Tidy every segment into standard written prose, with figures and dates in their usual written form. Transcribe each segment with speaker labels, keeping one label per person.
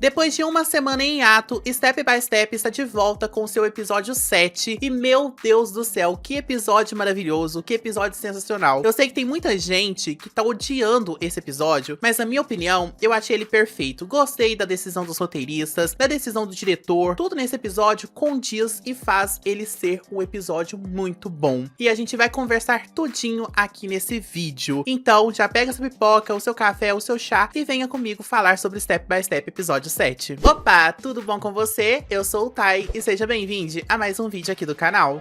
Speaker 1: Depois de uma semana em hiato, Step by Step está de volta com seu episódio 7. E meu Deus do céu, que episódio maravilhoso, que episódio sensacional. Eu sei que tem muita gente que tá odiando esse episódio, mas na minha opinião, eu achei ele perfeito. Gostei da decisão dos roteiristas, da decisão do diretor. Tudo nesse episódio condiz e faz ele ser um episódio muito bom. E a gente vai conversar tudinho aqui nesse vídeo. Então, já pega sua pipoca, o seu café, o seu chá e venha comigo falar sobre Step by Step episódio 7. Opa, tudo bom com você? Eu sou o Tai e seja bem-vindo a mais um vídeo aqui do canal.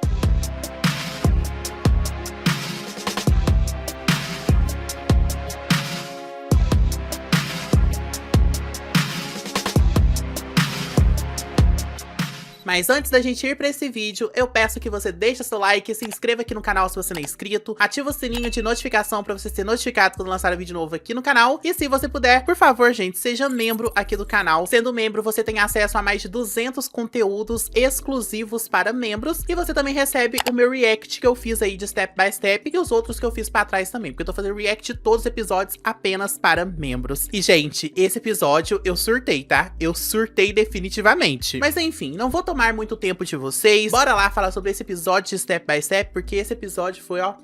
Speaker 1: Mas antes da gente ir pra esse vídeo, eu peço que você deixe seu like, se inscreva aqui no canal se você não é inscrito, ativa o sininho de notificação pra você ser notificado quando lançar um vídeo novo aqui no canal. E se você puder, por favor, gente, seja membro aqui do canal. Sendo membro, você tem acesso a mais de 200 conteúdos exclusivos para membros. E você também recebe o meu react que eu fiz aí de Step by Step e os outros que eu fiz pra trás também, porque eu tô fazendo react de todos os episódios apenas para membros. E, gente, esse episódio eu surtei, tá? Eu surtei definitivamente. Mas, enfim, não vou tomar muito tempo de vocês. Bora lá falar sobre esse episódio de Step by Step, porque esse episódio foi, ó,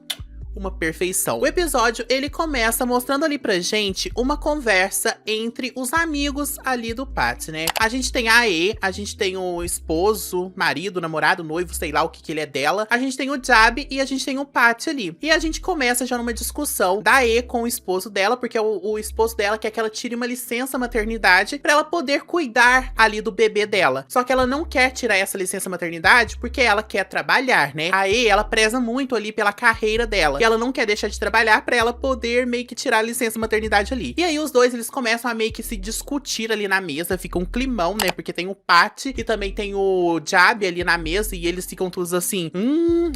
Speaker 1: uma perfeição. O episódio, ele começa mostrando ali pra gente uma conversa entre os amigos ali do Pat, né? A gente tem a Ae, a gente tem o esposo, marido, namorado, noivo, sei lá o que ele é dela. A gente tem o Jab e a gente tem o Pat ali. E a gente começa já numa discussão da Ae com o esposo dela, porque o esposo dela quer que ela tire uma licença maternidade pra ela poder cuidar ali do bebê dela. Só que ela não quer tirar essa licença maternidade porque ela quer trabalhar, né? A Ae, ela preza muito ali pela carreira dela. E ela não quer deixar de trabalhar pra ela poder meio que tirar a licença maternidade ali. E aí os dois, eles começam a meio que se discutir ali na mesa, fica um climão, né? Porque tem o Pat e também tem o Jab ali na mesa e eles ficam todos assim,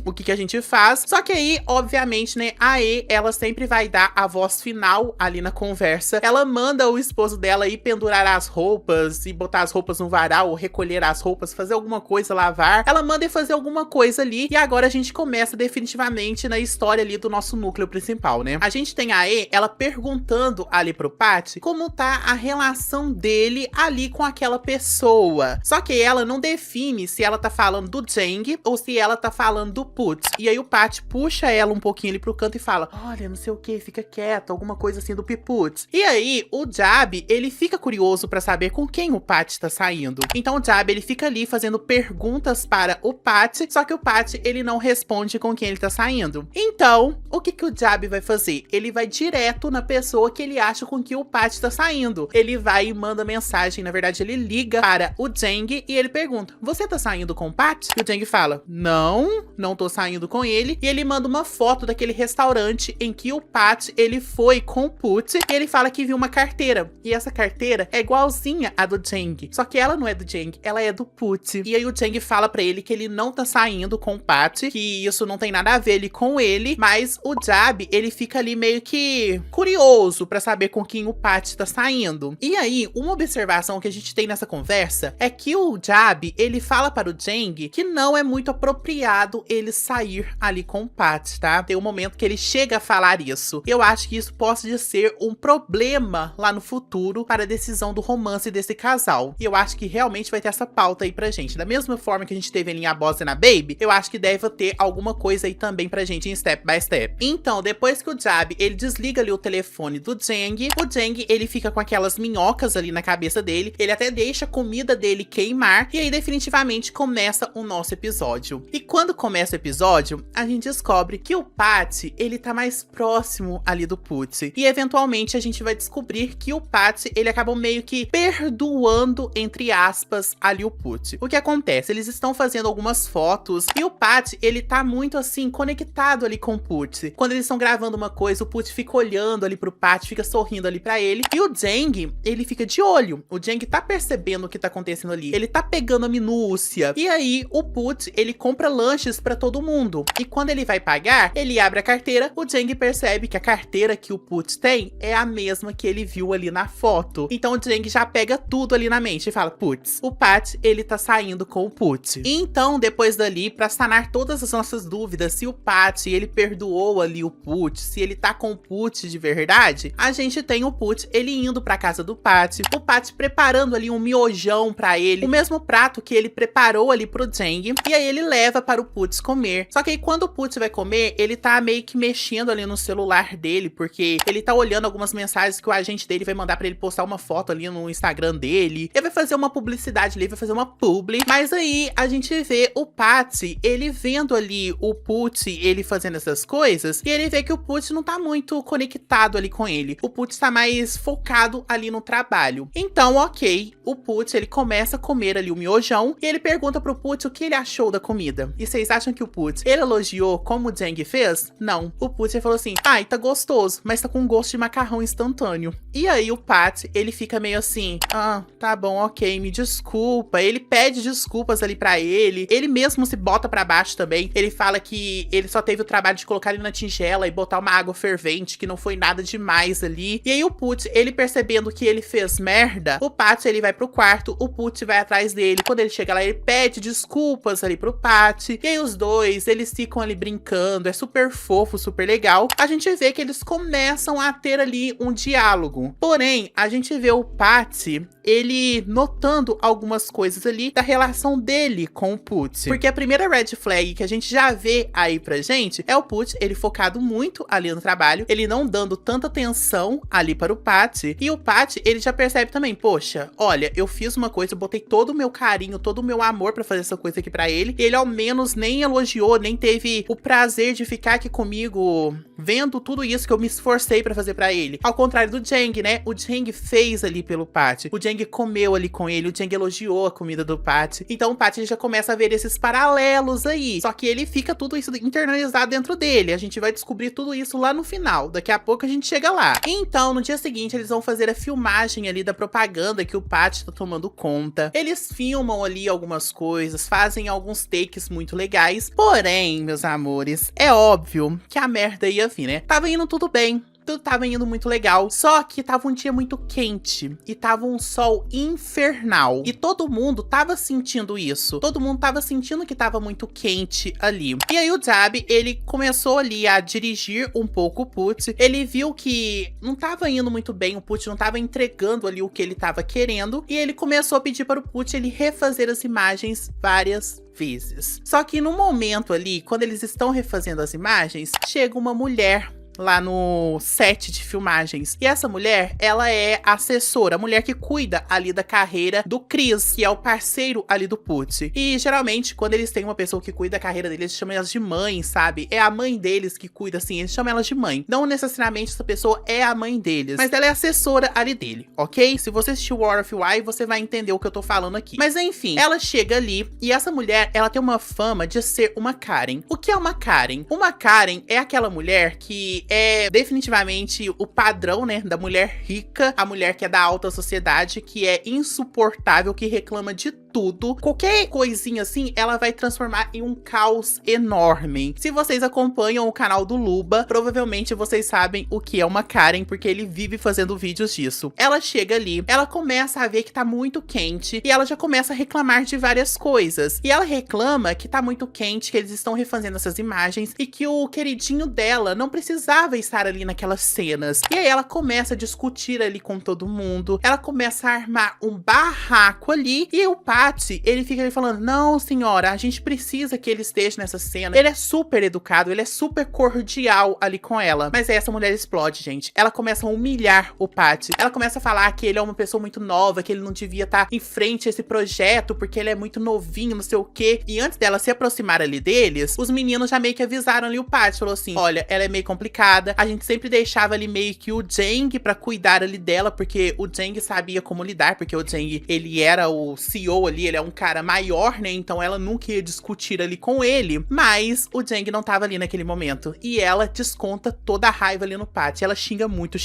Speaker 1: o que a gente faz? Só que aí, obviamente, né, a Ae, ela sempre vai dar a voz final ali na conversa. Ela manda o esposo dela ir pendurar as roupas e botar as roupas no varal, ou recolher as roupas, fazer alguma coisa, lavar. Ela manda ir fazer alguma coisa ali e agora a gente começa definitivamente na história ali do nosso núcleo principal, né? A gente tem a Ae, ela perguntando ali pro Pat como tá a relação dele ali com aquela pessoa. Só que ela não define se ela tá falando do Jang ou se ela tá falando do Put. E aí o Pat puxa ela um pouquinho ali pro canto e fala, olha, não sei o que, fica quieto, alguma coisa assim do Piput. E aí o Jab, ele fica curioso pra saber com quem o Pat tá saindo. Então o Jab, ele fica ali fazendo perguntas para o Pat, só que o Pat, ele não responde com quem ele tá saindo. Então, o que o Jab vai fazer? Ele vai direto na pessoa que ele acha com que o Pat tá saindo. Ele vai e manda mensagem, na verdade ele liga para o Jang e ele pergunta, você tá saindo com o Pat? E o Jang fala, não tô saindo com ele. E ele manda uma foto daquele restaurante em que o Pat, ele foi com o Put e ele fala que viu uma carteira. E essa carteira é igualzinha à do Jang, só que ela não é do Jang, ela é do Put. E aí o Jang fala pra ele que ele não tá saindo com o Pat, que isso não tem nada a ver ali com ele, mas o Jab, ele fica ali meio que curioso pra saber com quem o Pat tá saindo. E aí, uma observação que a gente tem nessa conversa é que o Jab, ele fala para o Jang que não é muito apropriado ele sair ali com o Pat, tá? Tem um momento que ele chega a falar isso. Eu acho que isso pode ser um problema lá no futuro para a decisão do romance desse casal. E eu acho que realmente vai ter essa pauta aí pra gente. Da mesma forma que a gente teve ali em A Boss and a Baby, eu acho que deve ter alguma coisa aí também pra gente em Step by Step. Então, depois que o Jab, ele desliga ali o telefone do Jang, o Jang, ele fica com aquelas minhocas ali na cabeça dele, ele até deixa a comida dele queimar, e aí definitivamente começa o nosso episódio. E quando começa o episódio, a gente descobre que o Pat, ele tá mais próximo ali do Put, e eventualmente a gente vai descobrir que o Pat, ele acabou meio que perdoando, entre aspas, ali o Put. O que acontece? Eles estão fazendo algumas fotos, e o Pat, ele tá muito assim, conectado ali com o Put. Quando eles estão gravando uma coisa, o Put fica olhando ali pro Pat, fica sorrindo ali pra ele. E o Jang, ele fica de olho. O Jang tá percebendo o que tá acontecendo ali. Ele tá pegando a minúcia. E aí, o Put, ele compra lanches pra todo mundo. E quando ele vai pagar, ele abre a carteira. O Jang percebe que a carteira que o Put tem é a mesma que ele viu ali na foto. Então o Jang já pega tudo ali na mente e fala, putz, o Pat, ele tá saindo com o Put. E então, depois dali, pra sanar todas as nossas dúvidas se o Pat, ele perdoou perdoou ali o Put, se ele tá com o Put de verdade, a gente tem o Put, ele indo pra casa do Pat, o Pat preparando ali um miojão pra ele, o mesmo prato que ele preparou ali pro Jang, e aí ele leva para o Put comer. Só que aí quando o Put vai comer, ele tá meio que mexendo ali no celular dele, porque ele tá olhando algumas mensagens que o agente dele vai mandar pra ele postar uma foto ali no Instagram dele, ele vai fazer uma publicidade ali, vai fazer uma publi, mas aí a gente vê o Pat, ele vendo ali o Put, ele fazendo essas coisas, e ele vê que o Put não tá muito conectado ali com ele, o Put tá mais focado ali no trabalho. Então, ok, o Put, ele começa a comer ali o miojão, e ele pergunta pro Put o que ele achou da comida. E vocês acham que o Put, ele elogiou como o Jang fez? Não. O Put, ele falou assim, ai, tá gostoso, mas tá com gosto de macarrão instantâneo. E aí o Pat, ele fica meio assim, ah, tá bom, ok, me desculpa. Ele pede desculpas ali pra ele mesmo se bota pra baixo também. Ele fala que ele só teve o trabalho de colocar ele na tigela e botar uma água fervente, que não foi nada demais ali. E aí o Put, ele percebendo que ele fez merda, o Pat, ele vai pro quarto, o Put vai atrás dele. Quando ele chega lá, ele pede desculpas ali pro Pat. E aí os dois, eles ficam ali brincando, é super fofo, super legal. A gente vê que eles começam a ter ali um diálogo. Porém, a gente vê o Pat, ele notando algumas coisas ali da relação dele com o Put. Porque a primeira red flag que a gente já vê aí pra gente é o Put, ele focado muito ali no trabalho, ele não dando tanta atenção ali para o Pat. E o Pat, ele já percebe também, poxa, olha, eu fiz uma coisa, eu botei todo o meu carinho, todo o meu amor pra fazer essa coisa aqui pra ele, e ele ao menos nem elogiou, nem teve o prazer de ficar aqui comigo, vendo tudo isso que eu me esforcei pra fazer pra ele. Ao contrário do Jang, né? O Jang fez ali pelo Pat, o Jang comeu ali com ele, o Jang elogiou a comida do Pat. Então o Pat, ele já começa a ver esses paralelos aí. Só que ele fica tudo isso internalizado dentro dele. A gente vai descobrir tudo isso lá no final. Daqui a pouco a gente chega lá. Então, no dia seguinte, eles vão fazer a filmagem ali da propaganda que o Pat tá tomando conta. Eles filmam ali algumas coisas, fazem alguns takes muito legais. Porém, meus amores, é óbvio que a merda ia vir, né? Tava indo tudo bem. Tudo tava indo muito legal, só que tava um dia muito quente e tava um sol infernal. E todo mundo tava sentindo isso. Todo mundo tava sentindo que tava muito quente ali. E aí o Jab, ele começou ali a dirigir um pouco o Put. Ele viu que não tava indo muito bem, o Put não tava entregando ali o que ele tava querendo. E ele começou a pedir para o Put ele refazer as imagens várias vezes. Só que no momento ali, quando eles estão refazendo as imagens, chega uma mulher lá no set de filmagens. E essa mulher, ela é a assessora, a mulher que cuida ali da carreira do Chris, que é o parceiro ali do Put. E geralmente, quando eles têm uma pessoa que cuida da carreira deles, eles chamam elas de mãe, sabe? É a mãe deles que cuida, assim, eles chamam elas de mãe. Não necessariamente essa pessoa é a mãe deles, mas ela é assessora ali dele, ok? Se você assistiu War of Why, você vai entender o que eu tô falando aqui. Mas enfim, ela chega ali e essa mulher, ela tem uma fama de ser uma Karen. O que é uma Karen? Uma Karen é aquela mulher que é definitivamente o padrão, né, da mulher rica, a mulher que é da alta sociedade, que é insuportável, que reclama de tudo. Qualquer coisinha assim, ela vai transformar em um caos enorme. Se vocês acompanham o canal do Luba, provavelmente vocês sabem o que é uma Karen, porque ele vive fazendo vídeos disso. Ela chega ali, ela começa a ver que tá muito quente, e ela já começa a reclamar de várias coisas. E ela reclama que tá muito quente, que eles estão refazendo essas imagens, e que o queridinho dela não precisava estar ali naquelas cenas. E aí ela começa a discutir ali com todo mundo, ela começa a armar um barraco ali, e o Pat, ele fica ali falando, não senhora, a gente precisa que ele esteja nessa cena, ele é super educado, ele é super cordial ali com ela. Mas aí essa mulher explode, gente, ela começa a humilhar o Pat, ela começa a falar que ele é uma pessoa muito nova, que ele não devia estar em frente a esse projeto, porque ele é muito novinho, não sei o quê. E antes dela se aproximar ali deles, os meninos já meio que avisaram ali o Pat, falou assim, olha, ela é meio complicada, a gente sempre deixava ali meio que o Jang pra cuidar ali dela, porque o Jang sabia como lidar, porque o Jang, ele era o CEO ali, ele é um cara maior, né, então ela nunca ia discutir ali com ele, mas o Jang não tava ali naquele momento, e ela desconta toda a raiva ali no Pat, ela xinga muito,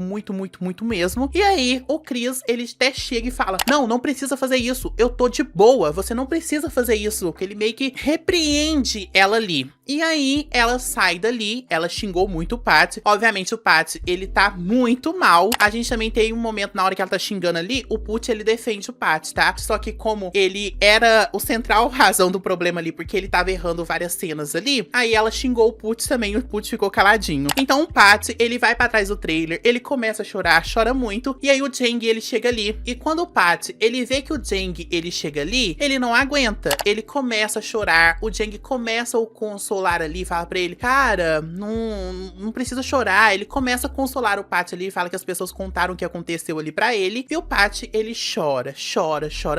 Speaker 1: muito mesmo, e aí o Chris, ele até chega e fala, não precisa fazer isso, eu tô de boa, você não precisa fazer isso, porque ele meio que repreende ela ali. E aí, ela sai dali, ela xingou muito o Pat. Obviamente, o Pat, ele tá muito mal. A gente também tem um momento, na hora que ela tá xingando ali, o Put, ele defende o Pat, tá? Só que como ele era o central razão do problema ali, porque ele tava errando várias cenas ali, aí ela xingou o Putz também, e o Putz ficou caladinho. Então o Pat, ele vai pra trás do trailer, ele começa a chorar, chora muito, e aí o Jang, ele chega ali. E quando o Pat, ele vê que o Jang, ele chega ali, ele não aguenta, ele começa a chorar, o Jang começa a o consolar ali, fala pra ele, cara, não precisa chorar. Ele começa a consolar o Pat ali, fala que as pessoas contaram o que aconteceu ali pra ele, e o Pat, ele chora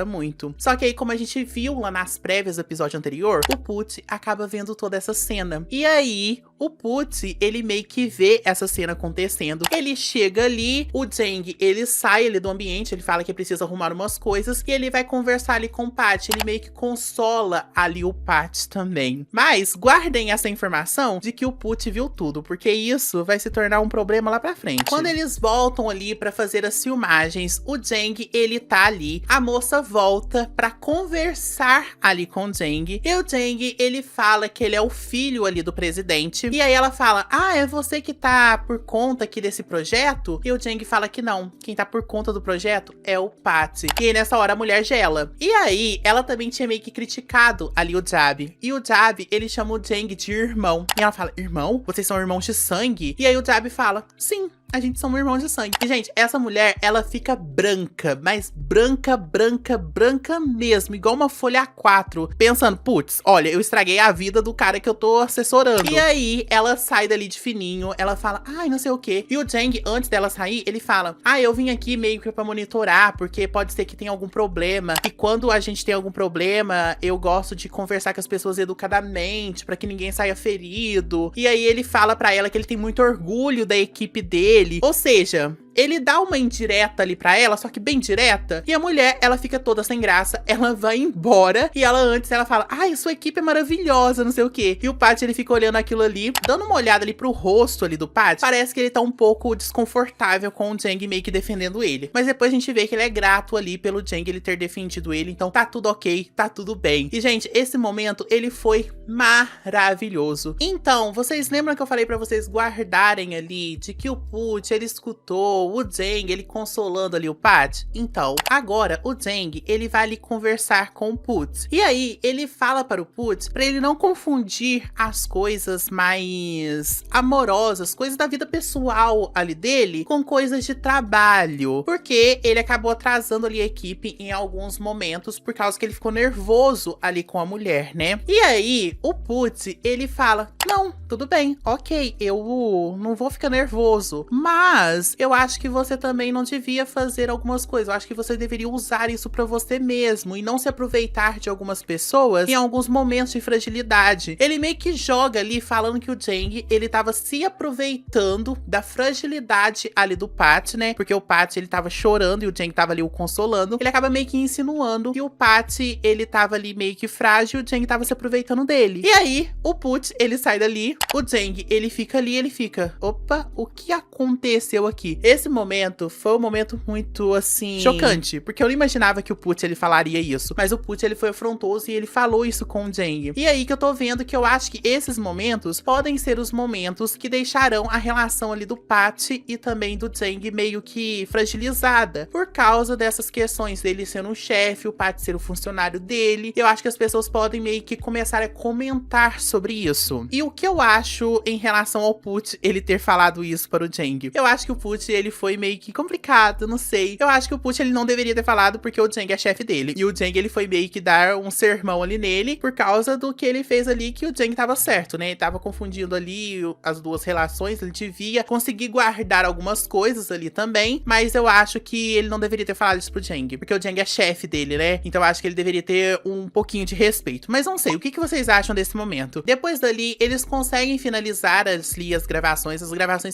Speaker 1: muito. Só que aí, como a gente viu lá nas prévias do episódio anterior, o Put acaba vendo toda essa cena. E aí, o Put, ele meio que vê essa cena acontecendo. Ele chega ali, o Jang, ele sai ali do ambiente, ele fala que precisa arrumar umas coisas, e ele vai conversar ali com o Pat. Ele meio que consola ali o Pat também. Mas, guardem essa informação de que o Put viu tudo, porque isso vai se tornar um problema lá pra frente. Quando eles voltam ali pra fazer as filmagens, o Jang, ele tá ali, a moça volta pra conversar ali com o Jang, e o Jang, ele fala que ele é o filho ali do presidente, e aí ela fala, ah, é você que tá por conta aqui desse projeto? E o Jang fala que não, quem tá por conta do projeto é o Pat. E aí, nessa hora a mulher gela. E aí, ela também tinha meio que criticado ali o Jab, e o Jab, ele chama o Jang de irmão, e ela fala, irmão? Vocês são irmãos de sangue? E aí o Jab fala, sim, a gente somos irmãos de sangue. E, gente, essa mulher, ela fica branca, mas branca mesmo, igual uma folha A4, pensando, putz, olha, eu estraguei a vida do cara que eu tô assessorando. E aí, ela sai dali de fininho, ela fala, ai, não sei o quê. E o Jang, antes dela sair, ele fala, ah, eu vim aqui meio que pra monitorar, porque pode ser que tenha algum problema. E quando a gente tem algum problema, eu gosto de conversar com as pessoas educadamente, pra que ninguém saia ferido. E aí, ele fala pra ela que ele tem muito orgulho da equipe dele. Ou seja, ele dá uma indireta ali pra ela, só que bem direta. E a mulher, ela fica toda sem graça. Ela vai embora. E ela fala, ai, sua equipe é maravilhosa, não sei o quê. E o Pat, ele fica olhando aquilo ali, dando uma olhada ali pro rosto ali do Pat. Parece que ele tá um pouco desconfortável com o Jang meio que defendendo ele. Mas depois a gente vê que ele é grato ali pelo Jang ele ter defendido ele. Então tá tudo ok, tá tudo bem. E, gente, esse momento, ele foi maravilhoso. Então, vocês lembram que eu falei pra vocês guardarem ali de que o Put, ele escutou o Jang, ele consolando ali o Pat? Então, agora o Jang, ele vai ali conversar com o Put. E aí, ele fala para o Put pra ele não confundir as coisas mais amorosas, coisas da vida pessoal ali dele, com coisas de trabalho. Porque ele acabou atrasando ali a equipe em alguns momentos, por causa que ele ficou nervoso ali com a mulher, né? E aí, o Put, ele fala, não, tudo bem, ok, eu não vou ficar nervoso, mas eu acho que você também não devia fazer algumas coisas. Eu acho que você deveria usar isso pra você mesmo e não se aproveitar de algumas pessoas em alguns momentos de fragilidade. Ele meio que joga ali falando que o Jang, ele tava se aproveitando da fragilidade ali do Pat, né? Porque o Pat, ele tava chorando e o Jang tava ali o consolando. Ele acaba meio que insinuando que o Pat, ele tava ali meio que frágil e o Jang tava se aproveitando dele. E aí, o Put, ele sai dali, o Jang, ele fica ali, ele fica, opa, o que aconteceu aqui? Esse momento foi um momento muito, assim, chocante, porque eu não imaginava que o Put, ele falaria isso, mas o Put, ele foi afrontoso e ele falou isso com o Jang. E aí que eu tô vendo que eu acho que esses momentos podem ser os momentos que deixarão a relação ali do Pat e também do Jang meio que fragilizada, por causa dessas questões dele sendo um chefe, o Pat ser o funcionário dele. Eu acho que as pessoas podem meio que começar a comentar sobre isso. E o que eu acho em relação ao Put, ele ter falado isso para o Jang? Eu acho que o Put, ele foi meio que complicado, não sei. Eu acho que o Put, ele não deveria ter falado porque o Jang é chefe dele. E o Jang, ele foi meio que dar um sermão ali nele por causa do que ele fez ali, que o Jang tava certo, né? Ele tava confundindo ali as duas relações, ele devia conseguir guardar algumas coisas ali também, mas eu acho que ele não deveria ter falado isso pro Jang, porque o Jang é chefe dele, né? Então eu acho que ele deveria ter um pouquinho de respeito. Mas não sei, o que vocês acham desse momento? Depois dali, eles conseguem finalizar as gravações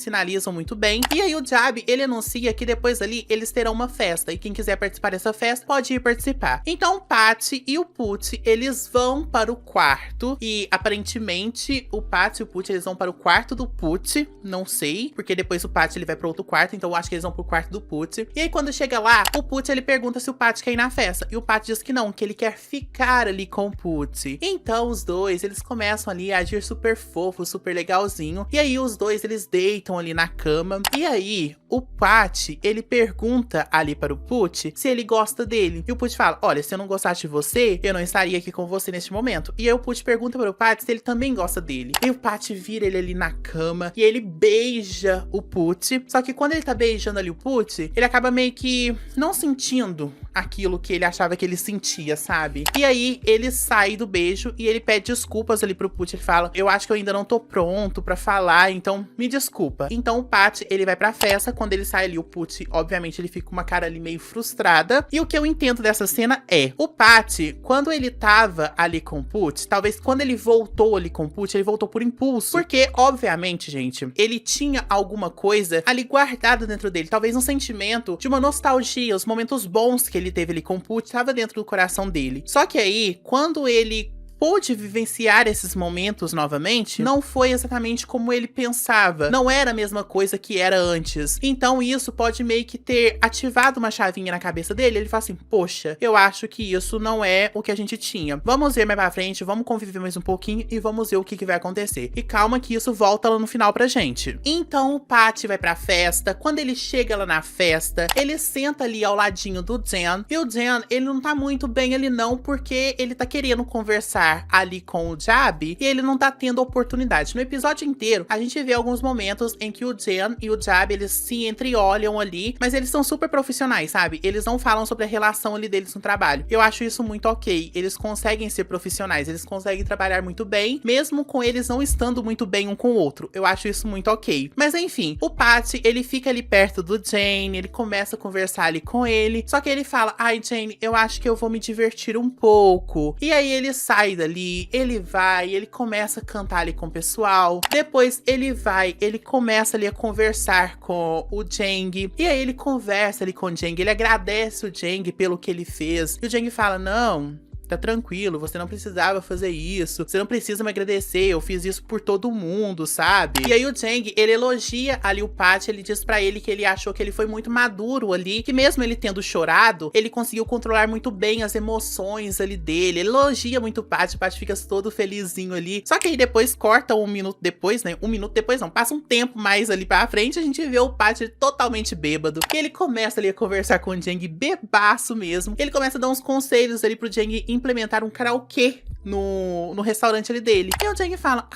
Speaker 1: finalizam muito bem, e aí o Jab, ele anuncia que depois dali, eles terão uma festa, e quem quiser participar dessa festa, pode ir participar. Então o Pat e o Put, eles vão para o quarto, e aparentemente o Pat e o Put, eles vão para o quarto do Put, não sei, porque depois o Pat, ele vai para outro quarto, então eu acho que eles vão pro quarto do Put. E aí quando chega lá, o Put, ele pergunta se o Pat quer ir na festa, e o Pat diz que não, que ele quer ficar ali com o Put. Então os dois, eles começam ali a agir super fofo, super legalzinho, e aí os dois, eles deitam ali na cama, e aí o Patty, ele pergunta ali para o Pucci se ele gosta dele. E o Pucci fala, olha, se eu não gostasse de você, eu não estaria aqui com você neste momento. E aí o Pucci pergunta para o Patty se ele também gosta dele. E o Patty vira ele ali na cama e ele beija o Pucci. Só que quando ele tá beijando ali o Pucci, ele acaba meio que não sentindo aquilo que ele achava que ele sentia, sabe? E aí ele sai do beijo e ele pede desculpas ali pro Pucci. Ele fala, eu acho que eu ainda não tô pronto pra falar, então me desculpa. Então o Patty, ele vai pra festa. Quando ele sai ali, o Pucci, obviamente, ele fica com uma cara ali meio frustrada. E o que eu entendo dessa cena é, o Patty, quando ele tava ali com o Pucci, talvez quando ele voltou ali com o Pucci, ele voltou por impulso. Porque, obviamente, gente, ele tinha alguma coisa ali guardada dentro dele. Talvez um sentimento de uma nostalgia, os momentos bons que ele teve ali com o Pucci estava dentro do coração dele. Só que aí, quando ele pôde vivenciar esses momentos novamente, não foi exatamente como ele pensava. Não era a mesma coisa que era antes. Então isso pode meio que ter ativado uma chavinha na cabeça dele. Ele fala assim, poxa, eu acho que isso não é o que a gente tinha. Vamos ver mais pra frente, vamos conviver mais um pouquinho e vamos ver o que vai acontecer. E calma que isso volta lá no final pra gente. Então o Patty vai pra festa. Quando ele chega lá na festa, ele senta ali ao ladinho do Dan. E o Dan, ele não tá muito bem ali não, porque ele tá querendo conversar ali com o Jabi e ele não tá tendo oportunidade. No episódio inteiro, a gente vê alguns momentos em que o Dan e o Jabi, eles se entreolham ali, mas eles são super profissionais, sabe? Eles não falam sobre a relação ali deles no trabalho. Eu acho isso muito ok. Eles conseguem ser profissionais, eles conseguem trabalhar muito bem, mesmo com eles não estando muito bem um com o outro. Eu acho isso muito ok. Mas enfim, o Patty, ele fica ali perto do Jane, ele começa a conversar ali com ele, só que ele fala, ai Jane, eu acho que eu vou me divertir um pouco. E aí ele sai dali, ele vai, ele começa a cantar ali com o pessoal, depois ele começa ali a conversar com o Jang, e aí ele conversa ali com o Jang, ele agradece o Jang pelo que ele fez, e o Jang fala, não, tá tranquilo, você não precisava fazer isso, você não precisa me agradecer, eu fiz isso por todo mundo, sabe? E aí o Jang, ele elogia ali o Patty, ele diz pra ele que ele achou que ele foi muito maduro ali, que mesmo ele tendo chorado, ele conseguiu controlar muito bem as emoções ali dele, ele elogia muito o Patty fica todo felizinho ali, só que aí depois corta um minuto depois, né? Um minuto depois não, passa um tempo mais ali pra frente, a gente vê o Patty totalmente bêbado, e ele começa ali a conversar com o Jang, bebaço mesmo, ele começa a dar uns conselhos ali pro Jang implementar um karaokê no restaurante ali dele. E o Jang fala,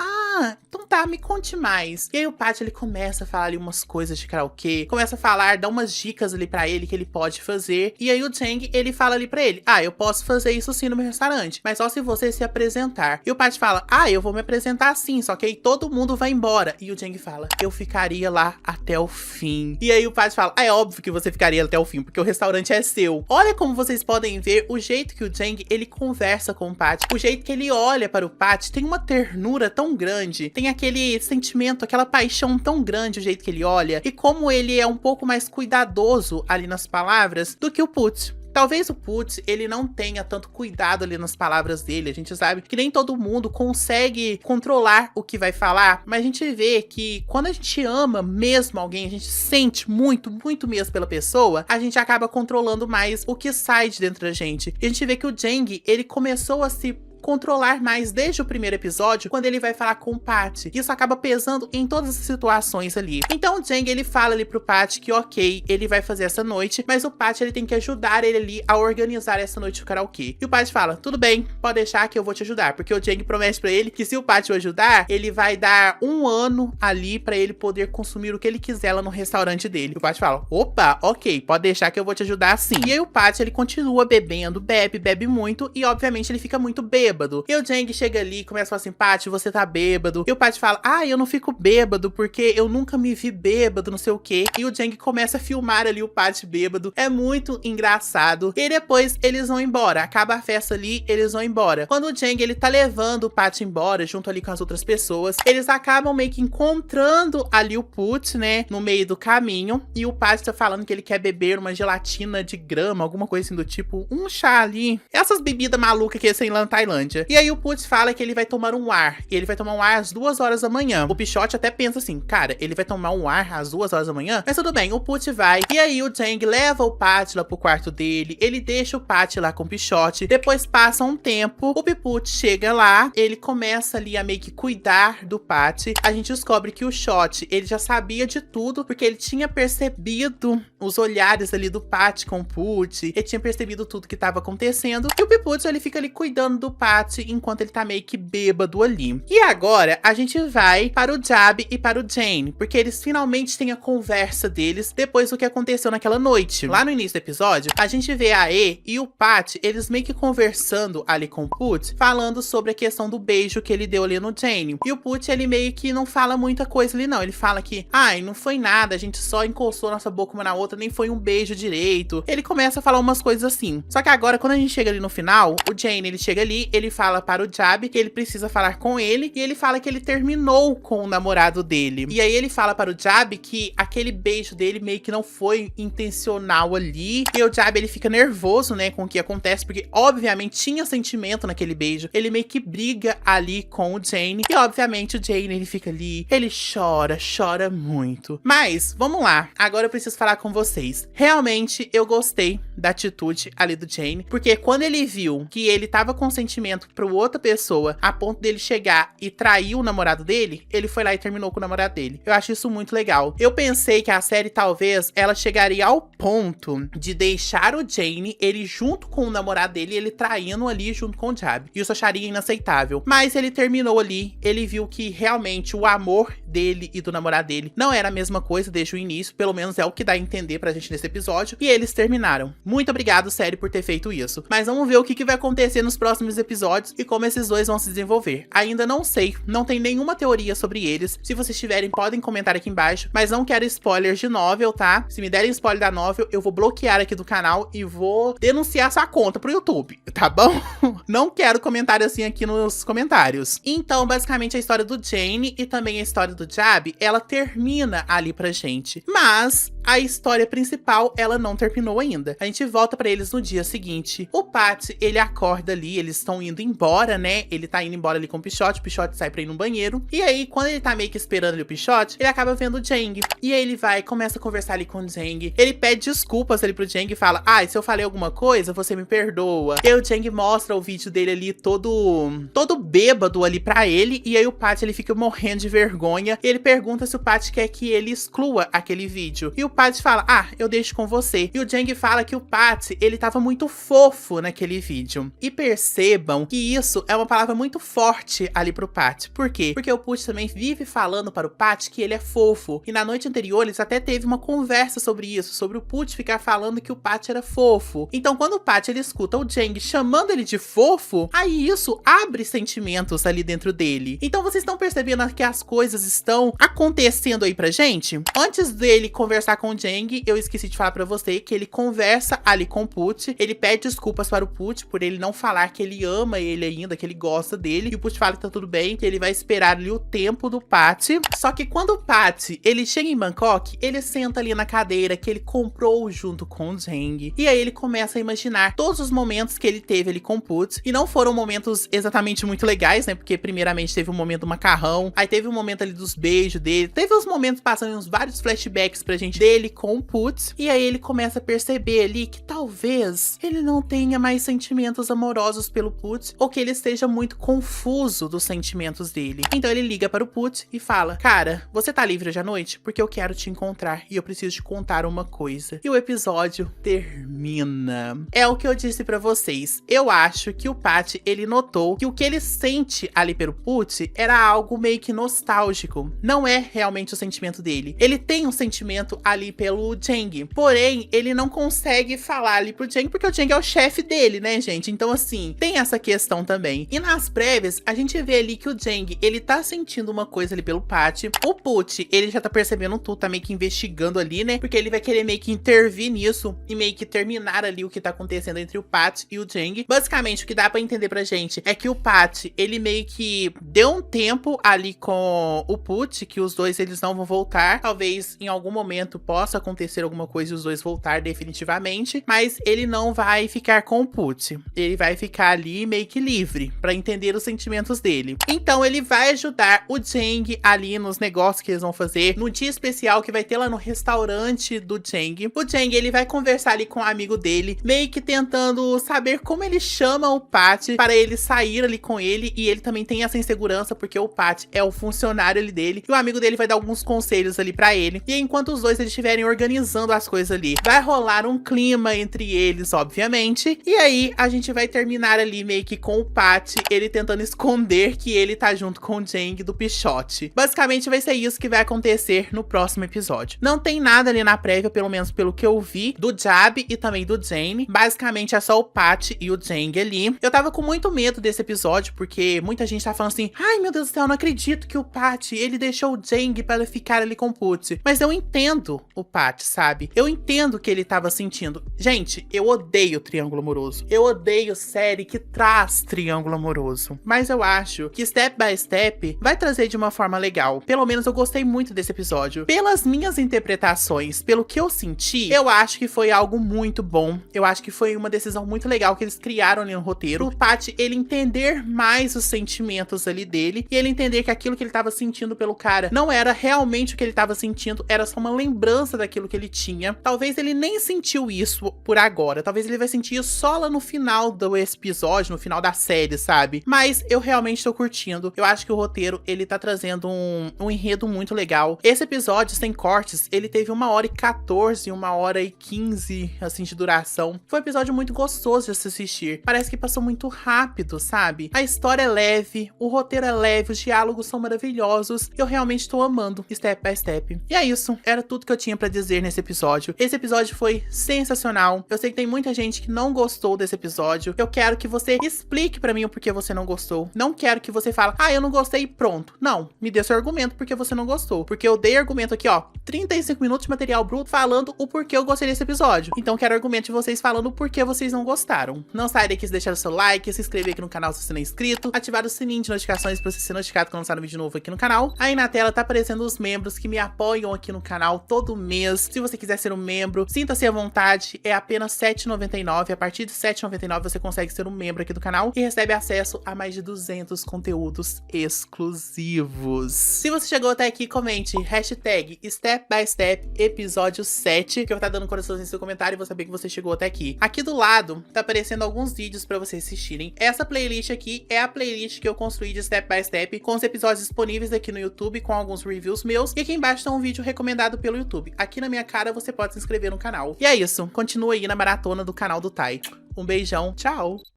Speaker 1: então tá, me conte mais. E aí o Patty, ele começa a falar ali umas coisas de karaokê, começa a falar, dá umas dicas ali pra ele que ele pode fazer. E aí o Jang, ele fala ali pra ele, eu posso fazer isso sim no meu restaurante, mas só se você se apresentar. E o Patty fala, eu vou me apresentar sim, só que aí todo mundo vai embora. E o Jang fala, eu ficaria lá até o fim. E aí o Patty fala, é óbvio que você ficaria até o fim, porque o restaurante é seu. Olha como vocês podem ver o jeito que o Jang, ele conversa com o Patty, o jeito que ele olha para o Patty, tem uma ternura tão grande, tem aquele sentimento, aquela paixão tão grande, o jeito que ele olha, e como ele é um pouco mais cuidadoso ali nas palavras do que o Pucci. Talvez o Pucci, ele não tenha tanto cuidado ali nas palavras dele, a gente sabe que nem todo mundo consegue controlar o que vai falar, mas a gente vê que quando a gente ama mesmo alguém, a gente sente muito, muito mesmo pela pessoa, a gente acaba controlando mais o que sai de dentro da gente. E a gente vê que o Jang, ele começou a se controlar mais desde o primeiro episódio, quando ele vai falar com o Patty. Isso acaba pesando em todas as situações ali. Então o Jang, ele fala ali pro Patty que ok, ele vai fazer essa noite, mas o Patty, ele tem que ajudar ele ali a organizar essa noite do karaokê. E o Patty fala, tudo bem, pode deixar que eu vou te ajudar, porque o Jang promete pra ele que se o Patty o ajudar, ele vai dar 1 ano ali pra ele poder consumir o que ele quiser lá no restaurante dele. E o Patty fala, opa, ok, pode deixar que eu vou te ajudar sim. E aí o Patty, ele continua bebendo, bebe muito, e obviamente ele fica muito bêbado. E o Jang chega ali e começa a falar assim, Patty, você tá bêbado. E o Patty fala, eu não fico bêbado porque eu nunca me vi bêbado, não sei o quê. E o Jang começa a filmar ali o Patty bêbado. É muito engraçado. E depois eles vão embora. Acaba a festa ali, eles vão embora. Quando o Jang, ele tá levando o Patty embora, junto ali com as outras pessoas, eles acabam meio que encontrando ali o Pucci, né, no meio do caminho. E o Patty tá falando que ele quer beber uma gelatina de grama, alguma coisa assim do tipo, um chá ali. Essas bebidas malucas que tem lá na Tailândia. Islândia. E aí o Puts fala que ele vai tomar um ar. E ele vai tomar um ar às 2 horas da manhã. O Pichote até pensa assim, cara, ele vai tomar um ar às 2 horas da manhã? Mas tudo bem, o Puts vai. E aí o Jang leva o Pat lá pro quarto dele. Ele deixa o Pat lá com o Pichote. Depois passa um tempo, o Piput chega lá. Ele começa ali a meio que cuidar do Pat. A gente descobre que o Shot, ele já sabia de tudo, porque ele tinha percebido os olhares ali do Pat com o Put. Ele tinha percebido tudo que tava acontecendo. E o Piput, ele fica ali cuidando do Pat enquanto ele tá meio que bêbado ali. E agora, a gente vai para o Jab e para o Jane, porque eles finalmente têm a conversa deles depois do que aconteceu naquela noite. Lá no início do episódio, a gente vê a E e o Pat, eles meio que conversando ali com o Put, falando sobre a questão do beijo que ele deu ali no Jane. E o Put, ele meio que não fala muita coisa ali não. Ele fala que, ai, não foi nada, a gente só encostou nossa boca uma na outra, nem foi um beijo direito. Ele começa a falar umas coisas assim. Só que agora, quando a gente chega ali no final, o Jane, ele chega ali, ele fala para o Jab que ele precisa falar com ele, e ele fala que ele terminou com o namorado dele. E aí ele fala para o Jab que aquele beijo dele meio que não foi intencional ali. E o Jab, ele fica nervoso, né, com o que acontece, porque obviamente tinha sentimento naquele beijo. Ele meio que briga ali com o Jane. E obviamente o Jane, ele fica ali, ele chora muito. Mas, vamos lá. Agora eu preciso falar com vocês. Realmente, eu gostei da atitude ali do Jane, porque quando ele viu que ele tava com sentimento pra outra pessoa, a ponto dele chegar e trair o namorado dele, ele foi lá e terminou com o namorado dele. Eu acho isso muito legal. Eu pensei que a série, talvez, ela chegaria ao ponto de deixar o Jane, ele junto com o namorado dele, ele traindo ali junto com o Jab. Isso eu acharia inaceitável. Mas ele terminou ali, ele viu que realmente o amor dele e do namorado dele não era a mesma coisa desde o início, pelo menos é o que dá a entender pra gente nesse episódio, e eles terminaram. Muito obrigado, série, por ter feito isso. Mas vamos ver o que vai acontecer nos próximos episódios e como esses dois vão se desenvolver. Ainda não sei, não tem nenhuma teoria sobre eles. Se vocês tiverem, podem comentar aqui embaixo, mas não quero spoilers de novel, tá? Se me derem spoiler da novel, eu vou bloquear aqui do canal e vou denunciar sua conta pro YouTube, tá bom? Não quero comentário assim aqui nos comentários. Então, basicamente, a história do Jane e também a história do Jab, ela termina ali pra gente. Mas a história principal, ela não terminou ainda. A gente volta pra eles no dia seguinte. O Pat, ele acorda ali, eles estão indo embora, né? Ele tá indo embora ali com o Pichote sai pra ir no banheiro. E aí, quando ele tá meio que esperando ali o Pichote, ele acaba vendo o Jang. E aí ele vai, começa a conversar ali com o Jang. Ele pede desculpas ali pro Jang e fala, se eu falei alguma coisa, você me perdoa. E aí o Jang mostra o vídeo dele ali todo bêbado ali pra ele. E aí o Pat, ele fica morrendo de vergonha. E ele pergunta se o Pat quer que ele exclua aquele vídeo. E o Pat fala, eu deixo com você. E o Jang fala que o Pat, ele tava muito fofo naquele vídeo. E percebam que isso é uma palavra muito forte ali pro Pat. Por quê? Porque o Put também vive falando para o Pat que ele é fofo. E na noite anterior, eles até teve uma conversa sobre isso, sobre o Put ficar falando que o Pat era fofo. Então, quando o Pat, ele escuta o Jang chamando ele de fofo, aí isso abre sentimentos ali dentro dele. Então, vocês estão percebendo que as coisas estão acontecendo aí pra gente? Antes dele conversar com o Jang, eu esqueci de falar pra você que ele conversa ali com o Put, ele pede desculpas para o Put por ele não falar que ele ama ele ainda, que ele gosta dele, e o Put fala que tá tudo bem, que ele vai esperar ali o tempo do Pat. Só que quando o Pat, ele chega em Bangkok, ele senta ali na cadeira que ele comprou junto com o Jang, e aí ele começa a imaginar todos os momentos que ele teve ali com o Put, e não foram momentos exatamente muito legais, né, porque primeiramente teve um momento do macarrão, aí teve um momento ali dos beijos dele, teve uns momentos passando uns vários flashbacks pra gente dele com o Put, e aí ele começa a perceber ali que talvez ele não tenha mais sentimentos amorosos pelo Put, ou que ele esteja muito confuso dos sentimentos dele. Então ele liga para o Put e fala, cara, você tá livre hoje à noite? Porque eu quero te encontrar e eu preciso te contar uma coisa. E o episódio termina. É o que eu disse pra vocês. Eu acho que o Pat, ele notou que o que ele sente ali pelo Put era algo meio que nostálgico. Não é realmente o sentimento dele. Ele tem um sentimento ali pelo Jang. Porém, ele não consegue falar ali pro Jang porque o Jang é o chefe dele, né, gente? Então, assim, tem essa questão também. E nas prévias, a gente vê ali que o Jang, ele tá sentindo uma coisa ali pelo Pat. O Put, ele já tá percebendo tudo, tá meio que investigando ali, né? Porque ele vai querer meio que intervir nisso e meio que terminar ali o que tá acontecendo entre o Pat e o Jang. Basicamente, o que dá pra entender pra gente é que o Pat, ele meio que deu um tempo ali com o Put, que os dois, eles não vão voltar. Talvez em algum momento possa acontecer acontecer alguma coisa e os dois voltar definitivamente, mas ele não vai ficar com o Pucci. Ele vai ficar ali meio que livre pra entender os sentimentos dele. Então ele vai ajudar o Jang ali nos negócios que eles vão fazer, no dia especial que vai ter lá no restaurante do Jang. O Jang, ele vai conversar ali com o amigo dele, meio que tentando saber como ele chama o Patty para ele sair ali com ele, e ele também tem essa insegurança porque o Patty é o funcionário ali dele, e o amigo dele vai dar alguns conselhos ali pra ele. E enquanto os dois estiverem organizando as coisas ali, vai rolar um clima entre eles, obviamente, e aí a gente vai terminar ali meio que com o Patty, ele tentando esconder que ele tá junto com o Jang do Pichote. Basicamente vai ser isso que vai acontecer no próximo episódio. Não tem nada ali na prévia, pelo menos pelo que eu vi, do Jab e também do Jane. Basicamente é só o Patty e o Jang ali. Eu tava com muito medo desse episódio, porque muita gente tá falando assim, ai meu Deus do céu, eu não acredito que o Patty, ele deixou o Jang para ficar ali com o Pucci. Mas eu entendo o Patty, sabe? Eu entendo o que ele tava sentindo. Gente, eu odeio triângulo amoroso. Eu odeio série que traz triângulo amoroso. Mas eu acho que Step by Step vai trazer de uma forma legal. Pelo menos eu gostei muito desse episódio. Pelas minhas interpretações, pelo que eu senti, eu acho que foi algo muito bom. Eu acho que foi uma decisão muito legal que eles criaram ali no roteiro. O Patty, ele entender mais os sentimentos ali dele, e ele entender que aquilo que ele tava sentindo pelo cara não era realmente o que ele tava sentindo, era só uma lembrança daquilo que ele tinha. Talvez ele nem sentiu isso por agora. Talvez ele vai sentir isso só lá no final do episódio, no final da série, sabe? Mas eu realmente tô curtindo. Eu acho que o roteiro, ele tá trazendo um enredo muito legal. Esse episódio, sem cortes, ele teve 1h14, 1h15, assim, de duração. Foi um episódio muito gostoso de se assistir. Parece que passou muito rápido, sabe? A história é leve, o roteiro é leve, os diálogos são maravilhosos. Eu realmente tô amando Step by Step. E é isso. Era tudo que eu tinha pra dizer nesse episódio. Esse episódio foi sensacional. Eu sei que tem muita gente que não gostou desse episódio. Eu quero que você explique pra mim o porquê você não gostou. Não quero que você fale, ah, eu não gostei e pronto. Não, me dê seu argumento porque você não gostou. Porque eu dei argumento aqui, ó, 35 minutos de material bruto falando o porquê eu gostei desse episódio. Então quero argumento de vocês falando o porquê vocês não gostaram. Não sai daqui se deixar o seu like, se inscrever aqui no canal se você não é inscrito, ativar o sininho de notificações pra você ser notificado quando lançar um vídeo novo aqui no canal. Aí na tela tá aparecendo os membros que me apoiam aqui no canal todo mês. Se você quiser ser um membro, sinta-se à vontade, é apenas R$ 7,99. A partir de R$ 7,99 você consegue ser um membro aqui do canal e recebe acesso a mais de 200 conteúdos exclusivos. Se você chegou até aqui, comente hashtag Step by Step episódio 7, que eu vou estar dando um coraçãozinho no seu comentário e vou saber que você chegou até aqui. Aqui do lado tá aparecendo alguns vídeos pra vocês assistirem. Essa playlist aqui é a playlist que eu construí de Step by Step, com os episódios disponíveis aqui no YouTube, com alguns reviews meus, e aqui embaixo tá um vídeo recomendado pelo YouTube. Aqui na minha cara você pode se inscrever no canal. E é isso, continua aí na maratona do canal do Tai. Um beijão, tchau!